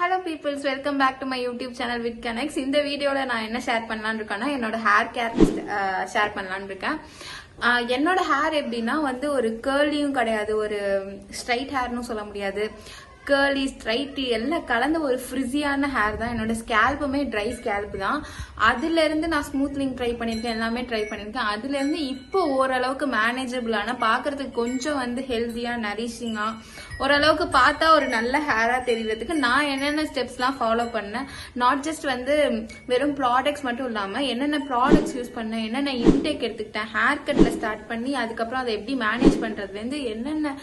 Hello peoples, welcome back to my YouTube channel with Connects. இந்த வீடியோல நான் என்ன ஷேர் பண்ணலாம்னு இருக்கேன்னா என்னோட ஹேர் கேர் ஷேர் பண்ணலாம்னு இருக்கேன். என்னோட ஹேர் எப்படின்னா வந்து ஒரு கர்லியும் கிடையாது, ஒரு ஸ்ட்ரைட் ஹேர்னு சொல்ல முடியாது, கேர்லி ஸ்ட்ரைட் எல்லாம் கலந்த ஒரு ஃப்ரிஸியான ஹேர் தான். என்னோட ஸ்கேல்புமே ட்ரை ஸ்கேல்ப் தான். அதுல இருந்து நான் ஸ்மூத்லிங் ட்ரை பண்ணிருக்கேன், எல்லாமே ட்ரை பண்ணிருக்கேன். அதுல இருந்து இப்போ ஓரளவுக்கு மேனேஜபிளான, பாக்குறதுக்கு கொஞ்சம் வந்து ஹெல்தியா நரிஷிங்கா, ஓரளவுக்கு பார்த்தா ஒரு நல்ல ஹேரா தெரியறதுக்கு நான் என்னென்ன ஸ்டெப்ஸ்லாம் ஃபாலோ பண்ணேன். நாட் ஜஸ்ட் வந்து வெறும் ப்ராடக்ட்ஸ் மட்டும் இல்லாம என்னென்ன ப்ராடக்ட்ஸ் யூஸ் பண்ணேன், என்னென்ன இன்டேக் எடுத்துக்கிட்டேன், ஹேர் கட்ல ஸ்டார்ட் பண்ணி அதுக்கப்புறம் அதை எப்படி மேனேஜ் பண்றதுல இருந்து என்னென்ன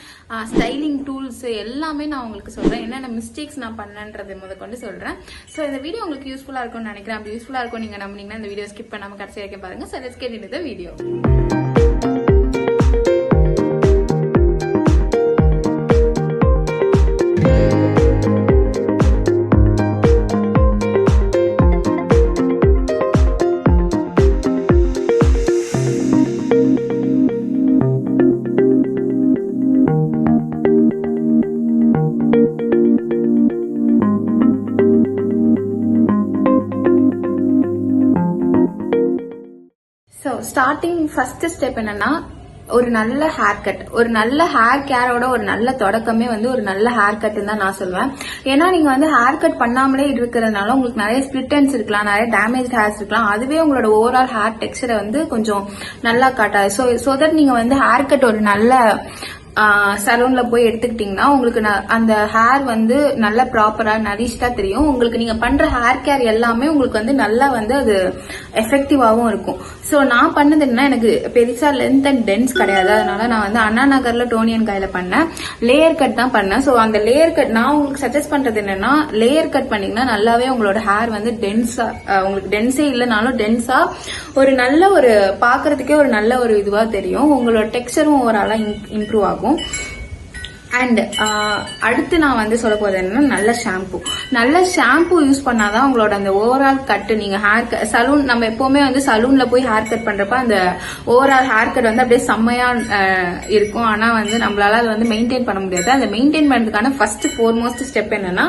ஸ்டைலிங் டூல்ஸ் எல்லாமே நான் உங்களுக்கு சொல்றேன். என்னென்ன மிஸ்டேக்ஸ் நான் பண்ணேன்றதை முதற்கொண்டு சொல்றேன். சோ இந்த வீடியோ உங்களுக்கு யூஸ்ஃபுல்லா இருக்கும்னு நினைக்கிறேன். அப்படி யூஸ்ஃபுல்லா இருக்கும் நீங்க நம்பினீங்கன்னா இந்த வீடியோ ஸ்கிப் பண்ணாம கடைசி வரைக்கும் பாருங்க. So let's get into the video. Starting first step என்னன்னா ஒரு நல்ல ஹேர் கட். ஒரு நல்ல ஹேர் கேரோட ஒரு நல்ல தொடக்கமே வந்து ஒரு நல்ல ஹேர் கட்னு தான் நான் சொல்லுவேன். ஏன்னா நீங்க வந்து ஹேர் கட் பண்ணாமலே இருக்கிறதுனால உங்களுக்கு நிறைய ஸ்பிளிட் எண்ட்ஸ் இருக்கலாம், நிறைய டேமேஜ் ஹேர்ஸ் இருக்கலாம். அதுவே உங்களோட ஓவரால் ஹேர் டெக்ஸ்சரை வந்து கொஞ்சம் நல்லா காட்டாது. ஸோ தட் நீங்க வந்து ஹேர் கட் ஒரு நல்ல சலூன்ல போய் எடுத்துக்கிட்டீங்கன்னா உங்களுக்கு அந்த ஹேர் வந்து நல்ல ப்ராப்பரா நரிஷ்டா தெரியும். உங்களுக்கு நீங்க பண்ற ஹேர் கேர் எல்லாமே உங்களுக்கு வந்து நல்லா வந்து அது எஃபெக்டிவாவும் இருக்கும். சோ நான் பண்ணது என்ன, எனக்கு பெருசா லென்த் அண்ட் டென்ஸ் கிடையாது. அதனால நான் வந்து அண்ணா நகர்ல டோனியன் காயில பண்ணேன், லேயர் கட் தான் பண்ணேன். சோ அந்த லேயர் கட் நான் உங்களுக்கு சஜஸ்ட் பண்றது என்னன்னா, லேயர் கட் பண்ணீங்கன்னா நல்லாவே உங்களோட ஹேர் வந்து டென்ஸா, உங்களுக்கு டென்ஸே இல்லைனாலும் டென்ஸா ஒரு நல்ல ஒரு பாக்குறதுக்கே ஒரு நல்ல ஒரு இதுவா தெரியும். உங்களோட டெக்ஸ்சரும் ஓவராலா இம்ப்ரூவ் ஆகும். அண்ட் அடுத்து நான் வந்து சொல்ல போறது என்னன்னா நல்ல ஷாம்பு. நல்ல ஷாம்பு யூஸ் பண்ணாதான் உங்களோட அந்த ஓவரால் கட், நீங்க ஹேர் சலூன் நம்ம எப்பவுமே வந்து சலூன்ல போய் ஹேர் கட் பண்றப்ப அந்த ஓவரால் ஹேர் கட் வந்து அப்படியே செம்மையா இருக்கும். ஆனா வந்து நம்மளால அதை வந்து மெயின்டைன் பண்ண முடியாது. அதை மெயின்டைன் பண்றதுக்கான ஃபர்ஸ்ட் ஃபோர்மோஸ்ட் ஸ்டெப் என்னன்னா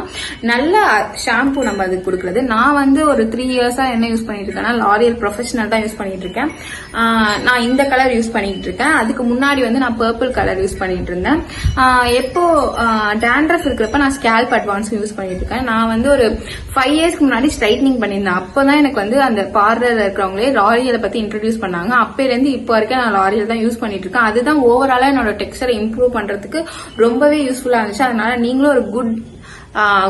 நல்ல ஷாம்பு நம்ம அதுக்கு கொடுக்கறது. நான் வந்து ஒரு 3 இயர்ஸா என்ன யூஸ் பண்ணிட்டு இருக்கேன்னா லாரியல் ப்ரொஃபஷனல் தான் யூஸ் பண்ணிட்டு இருக்கேன். நான் இந்த கலர் யூஸ் பண்ணிட்டு இருக்கேன். அதுக்கு முன்னாடி வந்து நான் பர்பிள் கலர் யூஸ் பண்ணிட்டு இருந்தேன். எப்போ டேண்ட்ரஃப் இருக்கிறப்ப நான் ஸ்கேல்ப் அட்வான்ஸ் யூஸ் பண்ணிட்டு இருக்கேன். நான் வந்து ஒரு 5 இயர்ஸ்க்கு முன்னாடி ஸ்ட்ரைட்னிங் பண்ணியிருந்தேன். அப்பதான் எனக்கு வந்து அந்த பார்லர்ல இருக்கிறவங்களே லாரியலை பத்தி இன்ட்ரோடியூஸ் பண்ணாங்க. அப்பையில இருந்து இப்போ வரைக்கும் நான் லாரியல் தான் யூஸ் பண்ணிட்டு இருக்கேன். அதுதான் ஓவராலா என்னோட டெக்ஸ்சரை இம்ப்ரூவ் பண்றதுக்கு ரொம்பவே யூஸ்ஃபுல்லா இருந்துச்சு. அதனால நீங்களும் ஒரு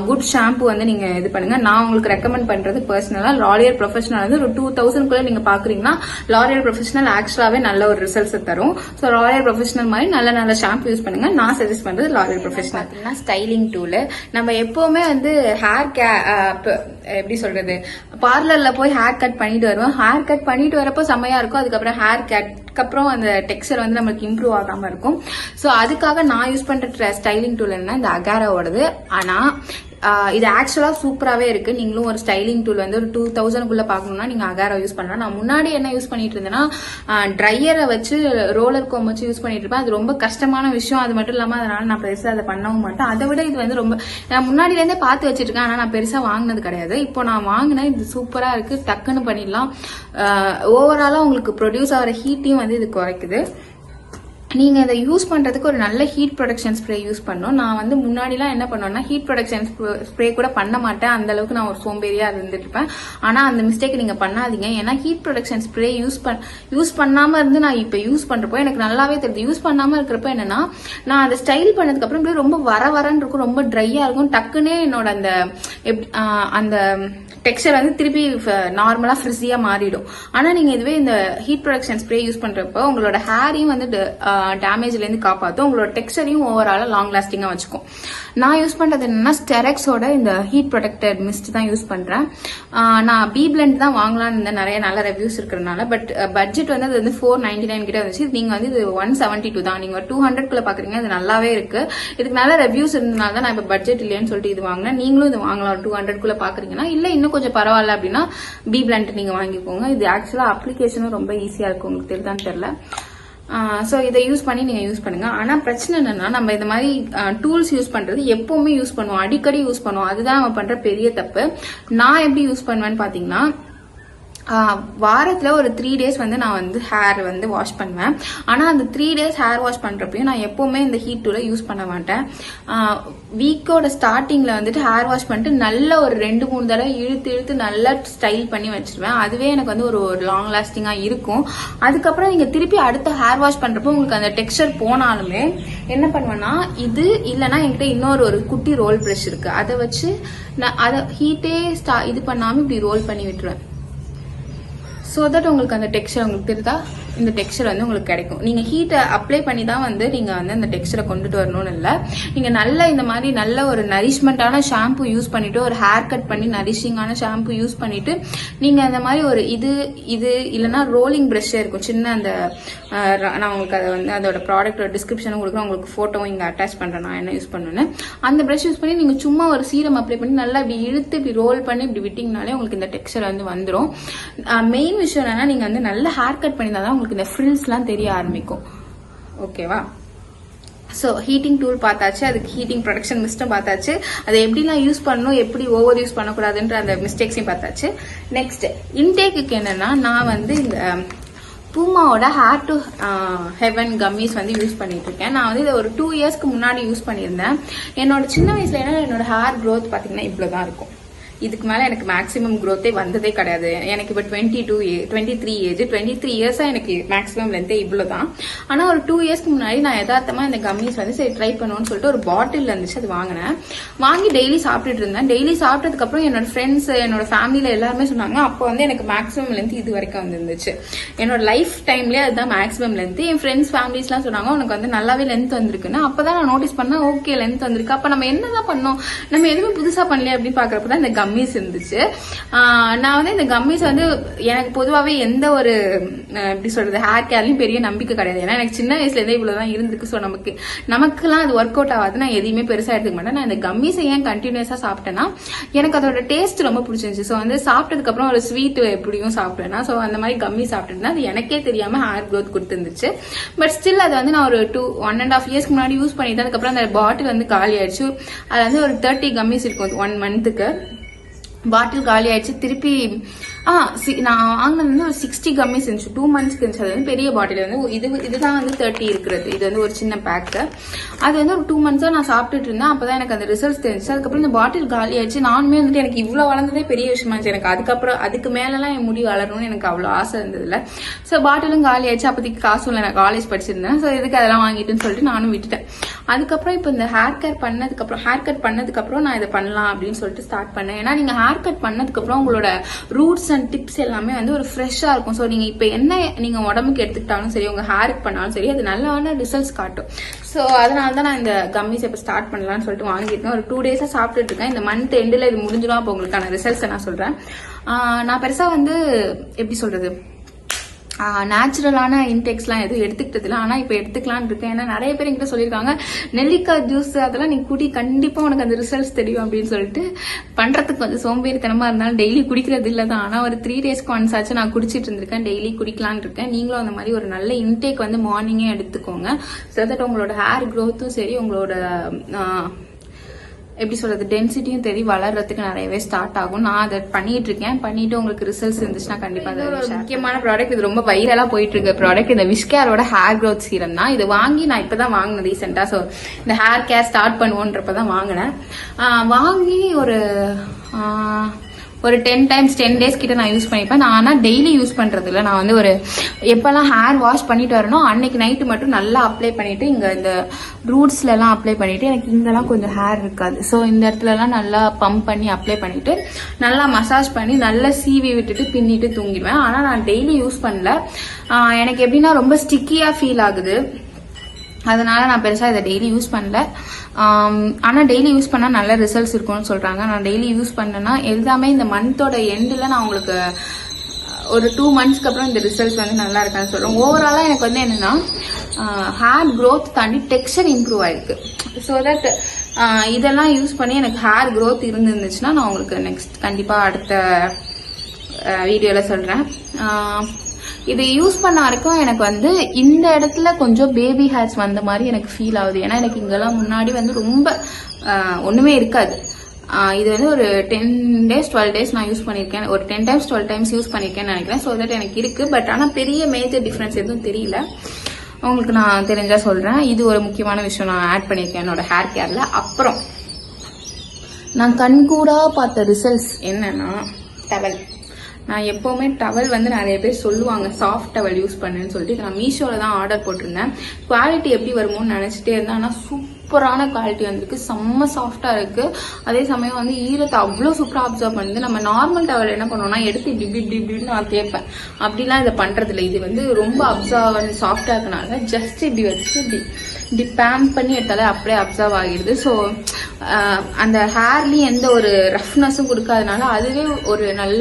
குட் ஷாம்பு வந்து நீங்க இது பண்ணுங்க. நான் உங்களுக்கு ரெக்கமெண்ட் பண்றது பர்சனலா லாரியல் ப்ரொஃபஷனல் வந்து ஒரு 2000 குள்ள நீங்க பாக்குறீங்கன்னா லாரியல் ப்ரொஃபஷனல் ஆக்சுவலாவே நல்ல ஒரு ரிசல்ட்ஸ் தரும். சோ லாரியல் ப்ரொஃபஷனல் மாதிரி நல்ல நல்ல ஷாம்பு யூஸ் பண்ணுங்க. நான் சஜஸ்ட் பண்றது லாரியல் ப்ரொஃபஷனல். ஸ்டைலிங் டூல் நம்ம எப்பவுமே வந்து ஹேர் எப்படி சொல்றது, பார்லர்ல போய் ஹேர் கட் பண்ணிட்டு வருவோம். ஹேர் கட் பண்ணிட்டு வரப்போ செம்மையா இருக்கும். அதுக்கப்புறம் ஹேர் கட்க்கப்புறம் அந்த டெக்ஸ்சர் வந்து நமக்கு இம்ப்ரூவ் ஆகாம இருக்கும். சோ அதுக்காக நான் யூஸ் பண்ற ஸ்டைலிங் டூல் என்ன, இந்த அகாராவோடது. ஆனா இது ஆக்சுவலா சூப்பராவே இருக்கு. நீங்களும் ஒரு ஸ்டைலிங் டூல் வந்து ஒரு 2000 குள்ள பாக்கணும்னா நீங்க அகாரா யூஸ் பண்ணலாம். நான் முன்னாடி என்ன யூஸ் பண்ணிட்டு இருந்தேன்னா ட்ரையரை வச்சு ரோலர் கோம் வச்சு யூஸ் பண்ணிட்டு இருப்பேன். அது ரொம்ப கஷ்டமான விஷயம். அது மட்டும் இல்லாம அதனால நான் பெருசா அதை பண்ணவும் மாட்டேன். அதை விட இது வந்து ரொம்ப நான் முன்னாடில இருந்தே பார்த்து வச்சிருக்கேன். ஆனா நான் பெருசா வாங்கினது கிடையாது. இப்போ நான் வாங்கினேன். இது சூப்பரா இருக்கு, டக்குன்னு பண்ணிடலாம். ஓவராலா உங்களுக்கு ப்ரொடியூஸ் ஆகிற ஹீட்டையும் வந்து இது குறைக்குது. நீங்க இதை யூஸ் பண்றதுக்கு ஒரு நல்ல ஹீட் ப்ரொடக்ஷன் ஸ்ப்ரே யூஸ் பண்ணணும். நான் வந்து முன்னாடிலாம் என்ன பண்ணுவேன்னா ஹீட் ப்ரொடக்ஷன் ஸ்ப்ரே கூட பண்ண மாட்டேன். அந்த அளவுக்கு நான் ஒரு சோம்பேறியா இருந்துட்டு இருப்பேன். ஆனா அந்த மிஸ்டேக் நீங்க பண்ணாதீங்க. ஏன்னா ஹீட் ப்ரொடக்ஷன் ஸ்ப்ரே யூஸ் பண்ணாம இருந்து நான் இப்ப யூஸ் பண்றப்போ எனக்கு நல்லாவே தெரியுது. யூஸ் பண்ணாம இருக்கிறப்ப என்னன்னா நான் அதை ஸ்டைல் பண்ணதுக்கு அப்புறம் ரொம்ப வரன்னு இருக்கும், ரொம்ப ட்ரையா இருக்கும். டக்குன்னே என்னோட அந்த டெக்ஸ்சர் வந்து திருப்பி நார்மலா ஃப்ரிஸியா மாறிடும். ஆனா நீங்க இதுவே இந்த ஹீட் ப்ரொடக்ஷன் ஸ்ப்ரே யூஸ் பண்றப்போ உங்களோட ஹேரையும் வந்து டேமேஜ்ல இருந்து காப்பாத்தும், உங்களோட டெக்ஸ்சரையும் ஓவராலா லாங் லாஸ்டிங்கா வச்சுக்கும். நான் யூஸ் பண்றது என்னன்னா ஸ்டெரெக்ஸோட இந்த ஹீட் ப்ரொடெக்டட் மிஸ்ட் தான் யூஸ் பண்றேன். நான் பி பிளெண்ட் தான் வாங்கலாம்னு இருந்த, நிறைய நல்ல ரிவ்யூஸ் இருக்கிறதுனால. பட் பட்ஜெட் வந்து அது வந்து 499 கிட்ட வந்துச்சு. நீங்க வந்து இது 172 தான். நீங்க 200 குள்ள பாக்குறீங்க. அது நல்லாவே இருக்கு. இதுக்கு நல்ல ரிவ்யூஸ் இருந்தனால தான் நான் இப்ப பட்ஜெட் இல்லைன்னு சொல்லிட்டு இது வாங்கினேன். நீங்களும் இது வாங்கலாம் 200 குள்ள பாக்குறீங்கன்னா. இல்ல இன்னும் கொஞ்சம் பரவாயில்ல அப்படின்னா பி பிளெண்ட் நீங்க வாங்கிக்கோங்க. இது ஆக்சுவலா அப்ளிகேஷனும் ரொம்ப ஈஸியா இருக்கும். உங்களுக்கு தெரியுதான்னு தெரியல. ஸோ இதை யூஸ் பண்ணி நீங்க யூஸ் பண்ணுங்க. ஆனா பிரச்சனை என்னன்னா நம்ம இந்த மாதிரி டூல்ஸ் யூஸ் பண்றது எப்பவுமே யூஸ் பண்ணுவோம், அடிக்கடி யூஸ் பண்ணுவோம். அதுதான் நம்ம பண்ற பெரிய தப்பு. நான் எப்படி யூஸ் பண்ணுவேன்னு பாத்தீங்கன்னா, வாரத்துல ஒரு 3 days வந்து நான் வந்து ஹேர் வந்து வாஷ் பண்ணுவேன். ஆனா அந்த 3 days ஹேர் வாஷ் பண்றப்பையும் நான் எப்பவுமே இந்த ஹீட் டூலை யூஸ் பண்ண மாட்டேன். வீக்கோட ஸ்டார்டிங்ல வந்துட்டு ஹேர் வாஷ் பண்ணிட்டு நல்ல ஒரு 2-3 தடவை இழுத்து நல்லா ஸ்டைல் பண்ணி வச்சிருவேன். அதுவே எனக்கு வந்து ஒரு லாங் லாஸ்டிங்கா இருக்கும். அதுக்கப்புறம் நீங்க திருப்பி அடுத்த ஹேர் வாஷ் பண்றப்போ உங்களுக்கு அந்த டெக்ஸ்சர் போனாலுமே என்ன பண்ணுவேன்னா, இது இல்லைன்னா என்கிட்ட இன்னொரு குட்டி ரோல் பிரஷ் இருக்கு, அதை வச்சு நான் அதை ஹீட்டே இது பண்ணாம இப்படி ரோல் பண்ணி விட்டுருவேன். ஸோ தட் உங்களுக்கு அந்த டெக்ஸ்சர் உங்களுக்கு தெரியுதா, இந்த டெக்ஸ்சர் வந்து உங்களுக்கு கிடைக்கும். நீங்க ஹீட்டை அப்ளை பண்ணி தான் வந்து நீங்க வந்து அந்த டெக்ஸ்சரை கொண்டுட்டு வரணும்னு இல்லை. நீங்க நல்ல இந்த மாதிரி நல்ல ஒரு நரிஷ்மெண்டான ஷாம்பு யூஸ் பண்ணிட்டு, ஒரு ஹேர் கட் பண்ணி நரிஷிங்கான ஷாம்பு யூஸ் பண்ணிட்டு நீங்க அந்த மாதிரி ஒரு இது இல்லைன்னா ரோலிங் பிரஷ்ஷே இருக்கும் சின்ன, அந்த நான் உங்களுக்கு அதை வந்து அதோட ப்ராடக்டோட டிஸ்கிரிப்ஷனும் கொடுக்குறேன், உங்களுக்கு போட்டோவும் இங்க அட்டாச் பண்றேன் நான் என்ன யூஸ் பண்ணுன்னு. அந்த பிரஷ் யூஸ் பண்ணி நீங்க சும்மா ஒரு சீரம் அப்ளை பண்ணி நல்லா இப்படி இழுத்து இப்படி ரோல் பண்ணி இப்படி விட்டிங்கனாலே உங்களுக்கு இந்த டெக்ஸ்சர் வந்து வந்துடும். மெயின் விஷயம் என்னன்னா, நீங்க வந்து நல்ல ஹேர் கட் பண்ணிதான் உங்களுக்கு இந்த ஃப்ரில்ஸ்லாம் தெரிய ஆரம்பிக்கும். ஓகேவா? ஸோ ஹீட்டிங் டூல் பார்த்தாச்சு, அதுக்கு ஹீட்டிங் ப்ரொடக்ஷன் மிஸ்டும் பார்த்தாச்சு, அதை எப்படிலாம் யூஸ் பண்ணணும், எப்படி ஓவர் யூஸ் பண்ணக்கூடாதுன்ற அந்த மிஸ்டேக்ஸையும் பார்த்தாச்சு. நெக்ஸ்ட் இன்டேக்கு என்னன்னா, நான் வந்து இந்த பூமாவோட ஹேர் டு ஹெவன் கம்மிஸ் வந்து யூஸ் பண்ணிட்டு இருக்கேன். நான் வந்து இதை ஒரு 2 yearsக்கு முன்னாடி யூஸ் பண்ணியிருந்தேன். என்னோட சின்ன வயசுல என்னோட ஹேர் க்ரோத் பாத்தீங்கன்னா இவ்வளவுதான் இருக்கும். இதுக்கு மேல எனக்கு மேக்ஸிமம் க்ரோத்தே வந்ததே கிடையாது. எனக்கு இப்போ 23 ஏஜ், 23 இயர்ஸா எனக்கு மேக்ஸிமம் லென்த்தே இவ்வளவுதான். ஆனா ஒரு 2 yearsக்கு முன்னாடி நான் யதார்த்தமா இந்த கம்மிஸ் வந்து சரி ட்ரை பண்ணுவோம்னு சொல்லிட்டு ஒரு பாட்டில் இருந்துச்சு, அது வாங்கினேன். வாங்கி டெய்லி சாப்பிட்டுட்டு இருந்தேன். டெய்லி சாப்பிட்டதுக்கு அப்புறம் என்னோட ஃப்ரெண்ட்ஸ், என்னோட ஃபேமிலியில எல்லாருமே சொன்னாங்க, அப்போ வந்து எனக்கு மேக்ஸிமம் லென்த் இது வரைக்கும் வந்துருந்துச்சு. என்னோட லைஃப் டைம்லயே அதுதான் மேக்ஸிமம் லென்த். என் ஃப்ரெண்ட்ஸ் ஃபேமிலிஸ் எல்லாம் சொன்னாங்க உனக்கு வந்து நல்லாவே லென்த் வந்திருக்குன்னு. அப்பதான் நான் நோட்டீஸ் பண்ணேன், ஓகே லென்த் வந்திருக்கு, அப்ப நம்ம என்னதான் பண்ணோம், நம்ம எதுவுமே புதுசா பண்ணல அப்படின்னு பாக்குறப்பதான் இந்த கம்மிஸ் இருந்துச்சு. நான் வந்து இந்த கம்மிஸ் வந்து எனக்கு பொதுவாவே எந்த ஒரு எப்படி சொல்றது ஹேர் கேர்லயும் பெரிய நம்பிக்கை கிடையாது. ஏன்னா எனக்கு சின்ன வயசுல இருந்தே இவ்வளவுதான் இருந்திருக்கு. ஸோ நமக்குலாம் அது ஒர்க் அவுட் ஆகாது. நான் எதையுமே பெருசா எடுத்துக்க மாட்டேன். நான் இந்த கம்மிஸை ஏன் கண்டினியூஸா சாப்பிட்டேன்னா, எனக்கு அதோட டேஸ்ட் ரொம்ப பிடிச்சிருந்துச்சு. ஸோ வந்து சாப்பிட்டதுக்கு அப்புறம் ஒரு ஸ்வீட் எப்படியும் சாப்பிட்டேன்னா, ஸோ அந்த மாதிரி கம்மி சாப்பிட்டுருந்தேன். அது எனக்கே தெரியாம ஹேர் க்ரோத் கொடுத்துருந்துச்சு. பட் ஸ்டில் அது வந்து நான் ஒரு 1.5 yearsக்கு முன்னாடி யூஸ் பண்ணிட்டு, அதுக்கப்புறம் அந்த பாட்டில் வந்து காலி ஆயிடுச்சு. அது வந்து ஒரு 30 கம்மிஸ் இருக்கும் 1 monthக்கு. பாட்டில் காலி ஆயிடுச்சு. திருப்பி நான் வாங்கினது வந்து ஒரு 60 கம்மிஸ் இருந்துச்சு, 2 monthsக்கு இருந்துச்சு. அது வந்து பெரிய பாட்டில் வந்து இதுதான் வந்து 30 இருக்கிறது. இது வந்து ஒரு சின்ன பேக்கு. அது வந்து ஒரு 2 months நான் சாப்பிட்டுட்டு இருந்தேன். அப்பதான் எனக்கு அந்த ரிசல்ட்ஸ் தெரிஞ்சு. அதுக்கப்புறம் இந்த பாட்டில் காலி ஆயிடுச்சு. நானுமே வந்துட்டு எனக்கு இவ்வளவு வளர்ந்ததே பெரிய விஷயமா இருந்துச்சு. எனக்கு அதுக்கப்புறம் அதுக்கு மேலலாம் என் முடி வளரணும்னு எனக்கு அவ்வளவு ஆசை இருந்தது இல்ல. ஸோ பாட்டிலும் காலி ஆயிடுச்சு. அப்போதைக்கு காசும் இல்லை, நான் காலேஜ் படிச்சிருந்தேன். ஸோ இதுக்கு அதெல்லாம் வாங்கிட்டுன்னு சொல்லிட்டு நானும் விட்டுட்டேன். அதுக்கப்புறம் இப்போ இந்த ஹேர் கட் பண்ணதுக்கு அப்புறம் நான் இதை பண்ணலாம் அப்படின்னு சொல்லிட்டு ஸ்டார்ட் பண்ணேன். ஏன்னா நீங்க ஹேர் கட் பண்ணதுக்கு அப்புறம் உங்களோட ரூட்ஸ் அண்ட் டிப்ஸ் எல்லாமே வந்து ஒரு ஃப்ரெஷ்ஷா இருக்கும். ஸோ நீங்க இப்ப என்ன நீங்க உடம்புக்கு எடுத்துக்கிட்டாலும் சரி, உங்க ஹேருக்கு பண்ணாலும் சரி, அது நல்ல ரிசல்ட்ஸ் காட்டும். ஸோ அதனாலதான் நான் இந்த கம்மிஸ் இப்ப ஸ்டார்ட் பண்ணலாம்னு சொல்லிட்டு வாங்கியிருக்கேன். ஒரு 2 days சாப்பிட்டுட்டு இருக்கேன். இந்த மந்த் எண்ட்ல இது முடிஞ்சிடும். அப்போ உங்களுக்கான ரிசல்ட்ஸ் நான் சொல்றேன். நான் பெருசா வந்து எப்படி சொல்றது, நேச்சுரலான இன்டெக்ஸ்லாம் எதுவும் எடுத்துக்கிட்டது இல்லை. ஆனா இப்ப எடுத்துக்கலான்னு இருக்கேன். ஏன்னா நிறைய பேர் என்கிட்ட சொல்லியிருக்காங்க, நெல்லிக்காய் ஜூஸ் அதெல்லாம் நீ குடி, கண்டிப்பா உனக்கு அந்த ரிசல்ட்ஸ் தெரியும் அப்படின்னு சொல்லிட்டு. பண்றதுக்கு கொஞ்சம் சோம்பேறித்தனமா இருந்தாலும் டெய்லி குடிக்கிறது இல்லதான். ஆனா ஒரு 3 daysக்கு ஒன்ஸ் ஆச்சு நான் குடிச்சிட்டு இருந்திருக்கேன். டெய்லி குடிக்கலான்னு இருக்கேன். நீங்களும் அந்த மாதிரி ஒரு நல்ல இன்டேக் வந்து மார்னிங்கே எடுத்துக்கோங்க. ஸோ தட் உங்களோட ஹேர் க்ரோத்தும் சரி, உங்களோட எப்படி சொல்றது டென்சிட்டியும் தெரிய வளர்றதுக்கு நிறையவே ஸ்டார்ட் ஆகும். நான் அதை பண்ணிட்டு இருக்கேன். பண்ணிட்டு உங்களுக்கு ரிசல்ட்ஸ் இருந்துச்சுன்னா கண்டிப்பா அது ஒரு முக்கியமான ப்ராடக்ட். இது ரொம்ப வைரலா போயிட்டு இருக்க ப்ராடக்ட். இந்த விஷ்-கேரோட ஹேர் க்ரோத் சீரம் தான். இது வாங்கி நான் இப்பதான் வாங்கினேன் ரீசெண்டா. ஸோ இந்த ஹேர் கேர் ஸ்டார்ட் பண்ணுவோன்றப்பதான் வாங்கினேன். வாங்கி ஒரு 10 days கிட்ட நான் யூஸ் பண்ணிப்பேன். நான் ஆனா டெய்லி யூஸ் பண்றது இல்லை. நான் வந்து ஒரு எப்பெல்லாம் ஹேர் வாஷ் பண்ணிட்டு வரணும் அன்னைக்கு நைட்டு மட்டும் நல்லா அப்ளை பண்ணிட்டு, இங்க இந்த ரூட்ஸ்ல எல்லாம் அப்ளை பண்ணிட்டு, எனக்கு இங்கெல்லாம் கொஞ்சம் ஹேர் இருக்காது. ஸோ இந்த இடத்துல எல்லாம் நல்லா பம்ப் பண்ணி அப்ளை பண்ணிட்டு நல்லா மசாஜ் பண்ணி நல்லா சீவி விட்டுட்டு பின்னிட்டு தூங்கிடுவேன். ஆனா நான் டெய்லி யூஸ் பண்ணல. எனக்கு எப்படின்னா ரொம்ப ஸ்டிக்கியா ஃபீல் ஆகுது. அதனால நான் பெருசா இதை டெய்லி யூஸ் பண்ணல. ஆனா டெய்லி யூஸ் பண்ணா நல்ல ரிசல்ட்ஸ் இருக்கும்னு சொல்றாங்க. நான் டெய்லி யூஸ் பண்ணேன்னா எல்லாமே இந்த மந்தோட எண்ட்ல நான் உங்களுக்கு ஒரு 2 monthsக்கு அப்புறம் இந்த ரிசல்ட்ஸ் வந்து நல்லா இருக்கான்னு சொல்றேன். ஓவராலா எனக்கு வந்து என்னன்னா ஹேர் க்ரோத் தாண்டி டெக்ஸ்சர் இம்ப்ரூவ் ஆயிருக்கு. ஸோ தட் இதெல்லாம் யூஸ் பண்ணி எனக்கு ஹேர் க்ரோத் இருந்துச்சுன்னா நான் உங்களுக்கு நெக்ஸ்ட் கண்டிப்பா அடுத்த வீடியோல சொல்றேன். இது யூஸ் பண்ண வரைக்கும் எனக்கு வந்து இந்த இடத்துல கொஞ்சம் பேபி ஹேர்ஸ் வந்த மாதிரி எனக்கு ஃபீல் ஆகுது. ஏன்னா எனக்கு இங்கெல்லாம் முன்னாடி வந்து ரொம்ப ஒண்ணுமே இருக்காது. இது வந்து ஒரு 10 days 12 days நான் யூஸ் பண்ணியிருக்கேன். ஒரு 10 times 12 times யூஸ் பண்ணியிருக்கேன்னு நினைக்கிறேன். ஸோ தட் எனக்கு இருக்கு. பட் ஆனால் பெரிய மேஜர் டிஃபரன்ஸ் எதுவும் தெரியல. உங்களுக்கு நான் தெரிஞ்சா சொல்றேன். இது ஒரு முக்கியமான விஷயம் நான் ஆட் பண்ணியிருக்கேன் என்னோட ஹேர் கேர்ல. அப்புறம் நான் கண்கூடா பார்த்த ரிசல்ட்ஸ் என்னன்னா டவல். நான் எப்பவுமே டவல் வந்து நிறைய பேர் சொல்லுவாங்க சாஃப்ட் டவல் யூஸ் பண்ணுன்னு சொல்லிட்டு. நான் மீஷோல தான் ஆர்டர் போட்டிருந்தேன். குவாலிட்டி எப்படி வருமோன்னு நினைச்சிட்டே இருந்தேன். ஆனால் சூப்பரான குவாலிட்டி வந்திருக்கு. செம்ம சாஃப்டா இருக்கு. அதே சமயம் வந்து ஈரத்தை அவ்வளோ சூப்பரா அப்சர்வ் பண்ணுது. நம்ம நார்மல் டவல் என்ன பண்ணுவோம்னா எடுத்து இப்படின்னு நான் தேய்ப்பேன். அப்படிலாம் இதை பண்றது இல்லை. இது வந்து ரொம்ப அப்சர்வ் சாஃப்டா இருக்கனால ஜஸ்ட் இப்படி வச்சு இப்படி பேம் பண்ணி எடுத்தாலே அப்படியே அப்சர்வ் ஆகிடுது. ஸோ அந்த ஹேர்லயும் எந்த ஒரு ரஃப்னஸும் கொடுக்காதனால அதுவே ஒரு நல்ல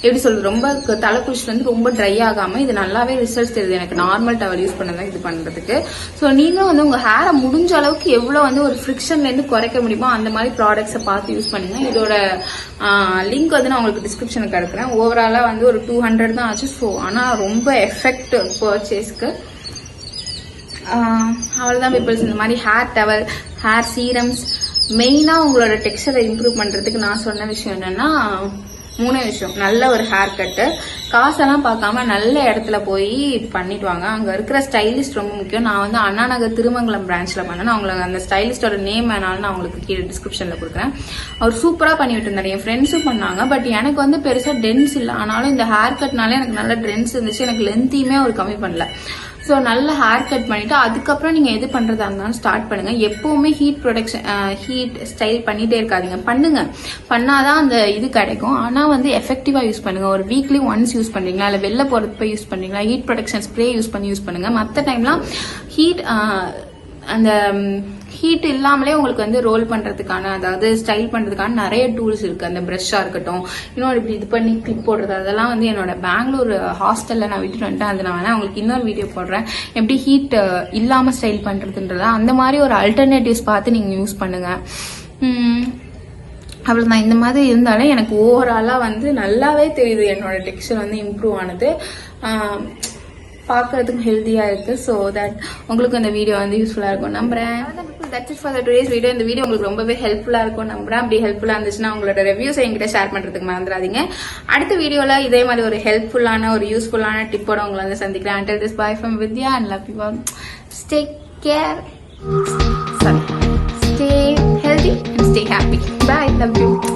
எப்படி சொல்றது, ரொம்ப தலை குளிச்சுட்டு வந்து ரொம்ப ட்ரை ஆகாம இது நல்லாவே ரிசல்ட்ஸ் தெரியுது எனக்கு நார்மல் டவல் யூஸ் பண்ணதான் இது பண்றதுக்கு. ஸோ நீங்களும் வந்து உங்க ஹேரை முடிஞ்ச அளவுக்கு எவ்வளவு வந்து ஒரு ஃப்ரிக்ஷன்ல இருந்து குறைக்க முடியுமோ அந்த மாதிரி ப்ராடக்ட்ஸை பார்த்து யூஸ் பண்ணுங்க. இதோட லிங்க் வந்து நான் உங்களுக்கு டிஸ்கிரிப்ஷனுக்கு எடுக்கிறேன். ஓவராலா வந்து ஒரு 200 தான் ஆச்சு. ஸோ ஆனா ரொம்ப எஃபெக்ட் பர்ச்சேஸ்க்கு. அவ்வளவுதான் பீப்பிள்ஸ். இந்த மாதிரி ஹேர் டவல், ஹேர் சீரம்ஸ், மெயினா உங்களோட டெக்ஸ்சரை இம்ப்ரூவ் பண்றதுக்கு நான் சொன்ன விஷயம் என்னன்னா 3 விஷயம். நல்ல ஒரு ஹேர் கட்டு, காசெல்லாம் பார்க்காம நல்ல இடத்துல போய் பண்ணிட்டு வாங்க. அங்க இருக்கிற ஸ்டைலிஸ்ட் ரொம்ப முக்கியம். நான் வந்து அண்ணா நகர் திருமங்கலம் பிரான்ச்ல பண்ணேன். அவங்களுக்கு அந்த ஸ்டைலிஸ்டோட நேம் வேணாலும் நான் உங்களுக்கு கீழே டிஸ்கிரிப்ஷன்ல கொடுக்குறேன். அவர் சூப்பரா பண்ணிட்டு இருந்தாரு. என் ஃப்ரெண்ட்ஸும் பண்ணாங்க. பட் எனக்கு வந்து பெருசா டென்ஸ் இல்லை. ஆனாலும் இந்த ஹேர் கட்னால எனக்கு நல்ல டென்ஸ் இருந்துச்சு. எனக்கு லென்த்தையுமே அவர் கம்மி பண்ணல. ஸோ நல்ல ஹேர் கட் பண்ணிட்டு அதுக்கப்புறம் நீங்க எது பண்றதா இருந்தாலும் ஸ்டார்ட் பண்ணுங்க. எப்பவுமே ஹீட் ஸ்டைல் பண்ணிட்டே இருக்காதீங்க. பண்ணுங்க, பண்ணாதான் அந்த இது கிடைக்கும். ஆனா வந்து எஃபெக்டிவா யூஸ் பண்ணுங்க. ஒரு வீக்லி ஒன்ஸ் யூஸ் பண்றீங்களா, இல்ல வெளில போறதுக்கு யூஸ் பண்றீங்களா, ஹீட் ப்ரொடெக்ஷன் ஸ்ப்ரே யூஸ் பண்ணுங்க. மற்ற டைம்லாம் அந்த ஹீட் இல்லாமலே உங்களுக்கு வந்து ரோல் பண்றதுக்கான, அதாவது ஸ்டைல் பண்றதுக்கான நிறைய டூல்ஸ் இருக்கு. அந்த பிரஷ்ஷா இருக்கட்டும், இன்னொரு இப்படி இது பண்ணி கிளிப் போடுறது, அதெல்லாம் வந்து என்னோட பெங்களூர் ஹாஸ்டல்ல நான் விட்டுட்டு வந்துட்டேன். அது நான் வேணா உங்களுக்கு இன்னொரு வீடியோ போடுறேன், எப்படி ஹீட் இல்லாம ஸ்டைல் பண்றதுன்றதா. அந்த மாதிரி ஒரு அல்டர்னேட்டிவ்ஸ் பார்த்து நீங்க யூஸ் பண்ணுங்க. அவ்வளவுதான். இந்த மாதிரி இருந்தாலே எனக்கு ஓவராலா வந்து நல்லாவே தெரியுது என்னோட டெக்ஸ்சர் வந்து இம்ப்ரூவ் ஆனது. பார்க்கறதுக்கு ஹெல்த்தியா இருக்கு. ஸோ தட் உங்களுக்கு இந்த வீடியோ வந்து யூஸ்ஃபுல்லா இருக்கும் நம்புறேன். That's it for the today's video. இந்த வீடியோ உங்களுக்கு ரொம்பவே ஹெல்ப்ஃபுல்லா இருக்கும் நம்புறேன். அப்படி ஹெல்ப்ஃபுல்லா இருந்துச்சுன்னா உங்களோட ரிவ்யூஸ் என்கிட்ட ஷேர் பண்றதுக்கு மறந்துடாதீங்க. அடுத்த வீடியோல இதே மாதிரி ஒரு ஹெல்ப்ஃபுல்லான ஒரு யூஸ்ஃபுல்லான டிப்போட உங்களை வந்து சந்திக்கிறேன். Until this, bye from Vidya and love you all. Stay healthy and stay happy. Bye. Love you.